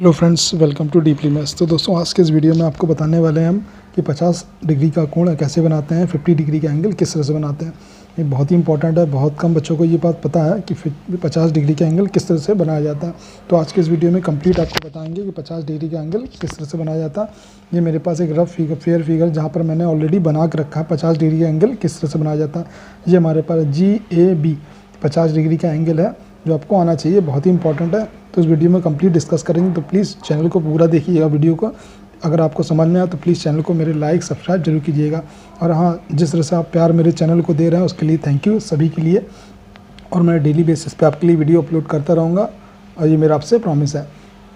Hello friends, welcome to deeply maths. तो दोस्तों, आज के इस वीडियो में आपको बताने वाले हैं हम कि 50 डिग्री का कोण कैसे बनाते हैं, 50 डिग्री का एंगल किस तरह से बनाते हैं। ये बहुत ही इंपॉर्टेंट है। बहुत कम बच्चों को ये बात पता है कि 50 डिग्री का एंगल किस तरह से बनाया जाता है। तो आज के इस वीडियो में कंप्लीट आपको बताएंगे कि 50 डिग्री का एंगल किस तरह से बनाया जाता है। ये मेरे पास एक रफ फेयर फिगर जहाँ पर मैंने ऑलरेडी बना के रखा है 50 डिग्री का एंगल किस तरह से बनाया जाता है। ये हमारे पास GAB 50 डिग्री का एंगल है जो आपको आना चाहिए, बहुत ही इंपॉर्टेंट है। तो इस वीडियो में कंप्लीट डिस्कस करेंगे, तो प्लीज़ चैनल को पूरा देखिएगा वीडियो को। अगर आपको समझ में आए तो प्लीज़ चैनल को मेरे लाइक सब्सक्राइब जरूर कीजिएगा। और हाँ, जिस तरह से आप प्यार मेरे चैनल को दे रहे हैं उसके लिए थैंक यू सभी के लिए। और मैं डेली बेसिस पे आपके लिए वीडियो अपलोड करता रहूँगा और ये मेरा आपसे प्रॉमिस है।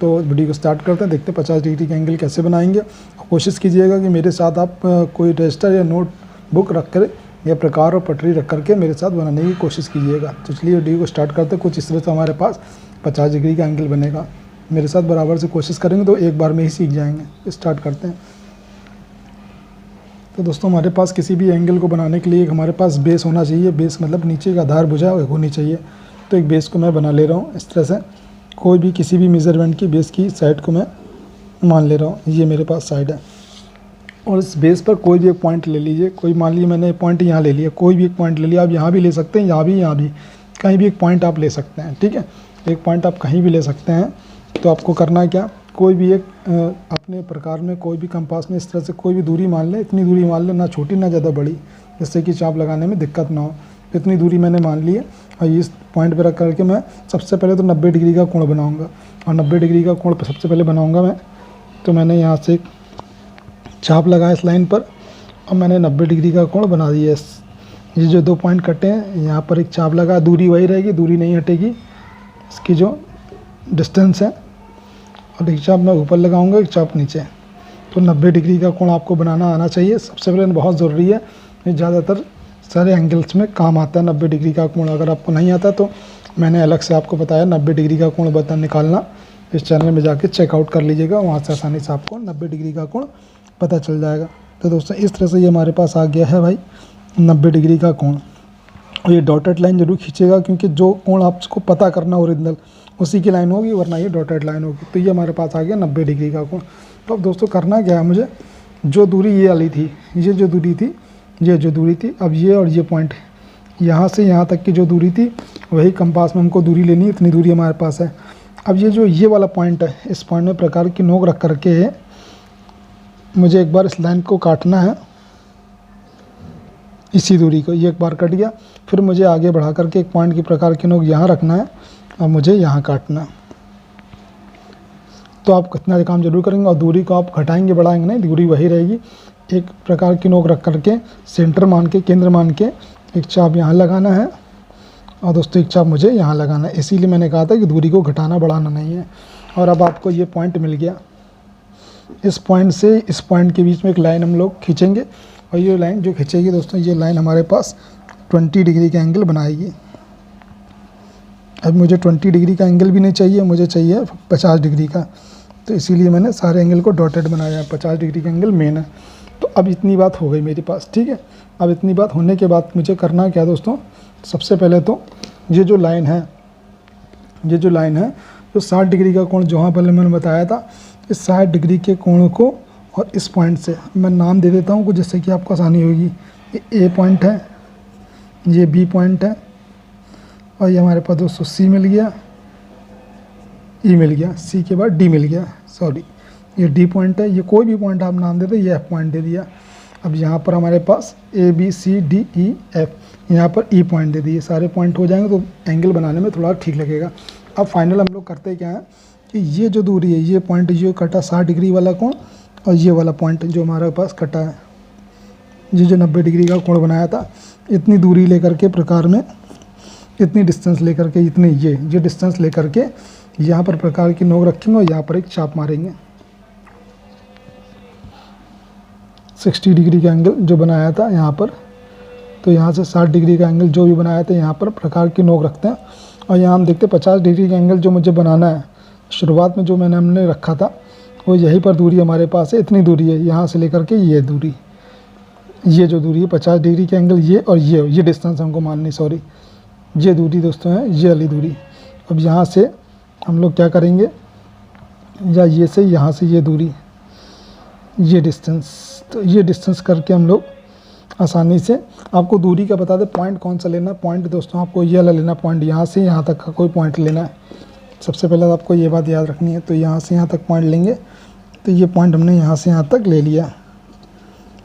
तो वीडियो को स्टार्ट करते हैं, देखते हैं 50 डिग्री का एंगल कैसे बनाएंगे। कोशिश कीजिएगा कि मेरे साथ आप कोई रजिस्टर या नोट बुक रख कर या प्रकार और पटरी रख करके मेरे साथ बनाने की कोशिश कीजिएगा। तो चलिए वीडियो को स्टार्ट करते हैं। कुछ इस तरह से हमारे पास 50 डिग्री का एंगल बनेगा। मेरे साथ बराबर से कोशिश करेंगे तो एक बार में ही सीख जाएंगे। स्टार्ट करते हैं। तो दोस्तों, हमारे पास किसी भी एंगल को बनाने के लिए हमारे पास बेस होना चाहिए। बेस मतलब नीचे का आधार भुजा होनी चाहिए। तो एक बेस को मैं बना ले रहा हूँ इस तरह से। कोई भी किसी भी मेज़रमेंट की बेस की साइड को मैं मान ले रहा हूँ। ये मेरे पास साइड है और इस बेस पर कोई भी एक पॉइंट ले लीजिए। कोई मान लीजिए मैंने पॉइंट यहाँ ले लिया, कोई भी एक पॉइंट ले लिया। आप यहाँ भी ले सकते हैं, यहाँ भी, कहीं भी एक पॉइंट आप ले सकते हैं। ठीक है, एक पॉइंट आप कहीं भी ले सकते हैं। तो आपको करना है क्या, कोई भी एक अपने प्रकार में कोई भी कंपास में इस तरह से कोई भी दूरी मान लें। इतनी दूरी मान लें, ना छोटी ना ज़्यादा बड़ी, जिससे कि चाप लगाने में दिक्कत ना हो। इतनी दूरी मैंने मान ली है और इस पॉइंट पर रख करके मैं सबसे पहले तो 90 डिग्री का कोण बनाऊँगा। और 90 डिग्री का कोण सबसे पहले बनाऊँगा मैं। तो मैंने यहाँ से चाप लगाया इस लाइन पर और मैंने 90 डिग्री का कोण बना दिया। ये जो दो पॉइंट कटे हैं, यहाँ पर एक चाप लगा, दूरी वही रहेगी, दूरी नहीं हटेगी। इसकी जो डिस्टेंस है, और एक चाप मैं ऊपर लगाऊंगा, एक चाप नीचे। तो 90 डिग्री का कोण आपको बनाना आना चाहिए। सबसे पहले बहुत ज़रूरी है, ये ज़्यादातर सारे एंगल्स में काम आता है 90 डिग्री का कोण। अगर आपको नहीं आता तो मैंने अलग से आपको बताया 90 डिग्री का कोण बता निकालना। इस चैनल में जाके चेकआउट कर लीजिएगा, वहाँ से आसानी से आपको 90 डिग्री का कोण पता चल जाएगा। तो दोस्तों, इस तरह से ये हमारे पास आ गया है भाई 90 डिग्री का कोण। और ये डॉटेड लाइन जरूर खींचेगा, क्योंकि जो कोण आपको पता करना ओरिजिनल उसी की लाइन होगी, वरना ये डॉटेड लाइन होगी। तो ये हमारे पास आ गया 90 डिग्री का कोण। तो अब दोस्तों, करना क्या है, मुझे जो दूरी ये वाली थी, ये जो दूरी थी, ये जो दूरी थी, अब ये और ये पॉइंट यहाँ से यहाँ तक की जो दूरी थी, वही कंपास में हमको दूरी लेनी है। इतनी दूरी हमारे पास है। अब ये जो ये वाला पॉइंट है, इस पॉइंट में प्रकार की नोक रख करके मुझे एक बार इस लाइन को काटना है, इसी दूरी को। ये एक बार कट गया, फिर मुझे आगे बढ़ा करके एक पॉइंट की प्रकार की नोक यहाँ रखना है और मुझे यहाँ काटना है। तो आप कितना काम जरूर करेंगे और दूरी को आप घटाएंगे बढ़ाएंगे नहीं, दूरी वही रहेगी। एक प्रकार की नोक रख करके सेंटर मान के, केंद्र मान के एक चाप यहाँ लगाना है और दोस्तों एक चाप मुझे यहाँ लगाना है। इसीलिए मैंने कहा था कि दूरी को घटाना बढ़ाना नहीं है। और अब आपको ये पॉइंट मिल गया। इस पॉइंट से इस पॉइंट के बीच में एक लाइन हम लोग खींचेंगे और ये लाइन जो खींचेगी दोस्तों, ये लाइन हमारे पास 20 डिग्री का एंगल बनाएगी। अब मुझे 20 डिग्री का एंगल भी नहीं चाहिए, मुझे चाहिए 50 डिग्री का। तो इसीलिए मैंने सारे एंगल को डॉटेड बनाया है। 50 डिग्री का एंगल मेन है। तो अब इतनी बात हो गई मेरे पास। ठीक है, अब इतनी बात होने के बाद मुझे करना क्या दोस्तों, सबसे पहले तो ये जो लाइन है, जो 60 डिग्री का कोण जो पहले मैंने बताया था, इस 60 डिग्री के कोण को और इस पॉइंट से मैं नाम दे देता हूँ कुछ, जिससे कि आपको आसानी होगी। ये A पॉइंट है, ये B पॉइंट है और ये हमारे पास दोस्तों C मिल गया, E मिल गया, C के बाद D मिल गया, सॉरी ये D पॉइंट है। ये कोई भी पॉइंट आप नाम दे दे, ये F पॉइंट दे दिया। अब यहाँ पर हमारे पास A B C D E F, यहाँ पर E पॉइंट दे दिए। सारे पॉइंट हो जाएंगे तो एंगल बनाने में थोड़ा ठीक लगेगा। अब फाइनल हम लोग करते क्या है कि ये जो दूरी है, ये पॉइंट जो कटा 60 डिग्री वाला कोण और ये वाला पॉइंट जो हमारे पास कटा है, ये जो 90 डिग्री का कोण बनाया था, इतनी दूरी लेकर के प्रकार में, इतनी डिस्टेंस लेकर के, इतनी ये डिस्टेंस लेकर के यहाँ पर प्रकार की नोक रखेंगे और यहाँ पर एक चाप मारेंगे। 60 डिग्री का एंगल जो बनाया था यहाँ पर, तो यहाँ से 60 डिग्री का एंगल जो भी बनाया था यहाँ पर प्रकार की नोक रखते हैं। और यहाँ हम देखते हैं 50 डिग्री का एंगल जो मुझे बनाना है, शुरुआत में जो हमने रखा था वो यहीं पर दूरी हमारे पास है। इतनी दूरी है यहाँ से लेकर के ये दूरी, ये जो दूरी है 50 डिग्री का एंगल, ये और ये डिस्टेंस हमको माननी, सॉरी ये दूरी दोस्तों है, ये वाली दूरी। अब यहाँ से हम लोग क्या करेंगे, या ये से यहाँ से ये दूरी, ये डिस्टेंस, तो ये डिस्टेंस करके हम लोग आसानी से, आपको दूरी का बता दें पॉइंट कौन सा लेना है। पॉइंट दोस्तों आपको ये वाला लेना, पॉइंट यहाँ से यहाँ तक का कोई पॉइंट लेना है। सबसे पहले तो आपको ये बात याद रखनी है। तो यहाँ से यहाँ तक पॉइंट लेंगे, तो ये पॉइंट हमने यहाँ से यहाँ तक ले लिया,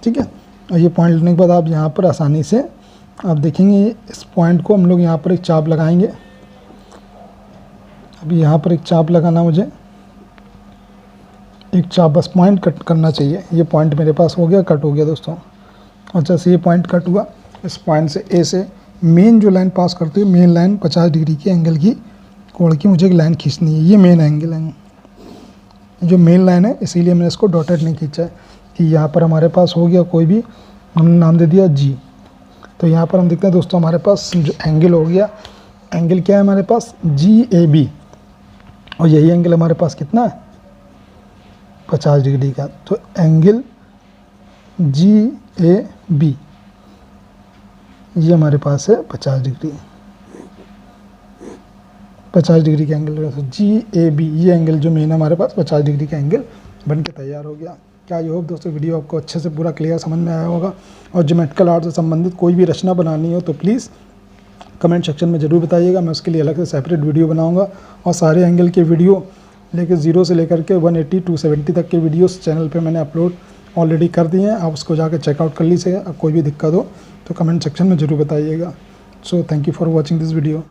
ठीक है। और ये पॉइंट लेने के बाद आप यहाँ पर आसानी से आप देखेंगे इस पॉइंट को हम लोग यहाँ पर एक चाप लगाएंगे। अभी यहाँ पर एक चाप लगाना, मुझे एक चाप बस पॉइंट कट करना चाहिए। ये पॉइंट मेरे पास हो गया, कट हो गया दोस्तों। और जैसे ये पॉइंट कट हुआ, इस पॉइंट से ए से मेन जो लाइन पास करती है, मेन लाइन 50 डिग्री के एंगल की कोण की मुझे एक लाइन खींचनी है। ये मेन एंगल है, जो मेन लाइन है, इसीलिए मैंने इसको डॉटेड नहीं खींचा है कि यहाँ पर हमारे पास हो गया कोई भी, हमने नाम दे दिया जी। तो यहाँ पर हम देखते हैं दोस्तों हमारे पास जो एंगल हो गया, एंगल क्या है हमारे पास GAB, और यही एंगल हमारे पास कितना है 50 डिग्री का। तो एंगल GAB ये हमारे पास है 50 डिग्री, 50 डिग्री का एंगल। तो GAB ये एंगल जो मेन हमारे पास 50 डिग्री का एंगल बन के तैयार हो गया। क्या आई होप दोस्तों वीडियो आपको अच्छे से पूरा क्लियर समझ में आया होगा। और ज्योमेट्रिकल आर्ट से संबंधित कोई भी रचना बनानी हो तो प्लीज़ कमेंट सेक्शन में ज़रूर बताइएगा, मैं उसके लिए अलग से सेपरेट वीडियो बनाऊंगा। और सारे एंगल के वीडियो लेकर 0 से लेकर के 180 270 तक के वीडियोस चैनल पे मैंने अपलोड ऑलरेडी कर दिए हैं, आप उसको जाकर चेकआउट कर लीजिएगा। अब कोई भी दिक्कत हो तो कमेंट सेक्शन में ज़रूर बताइएगा। So thank you for watching this video.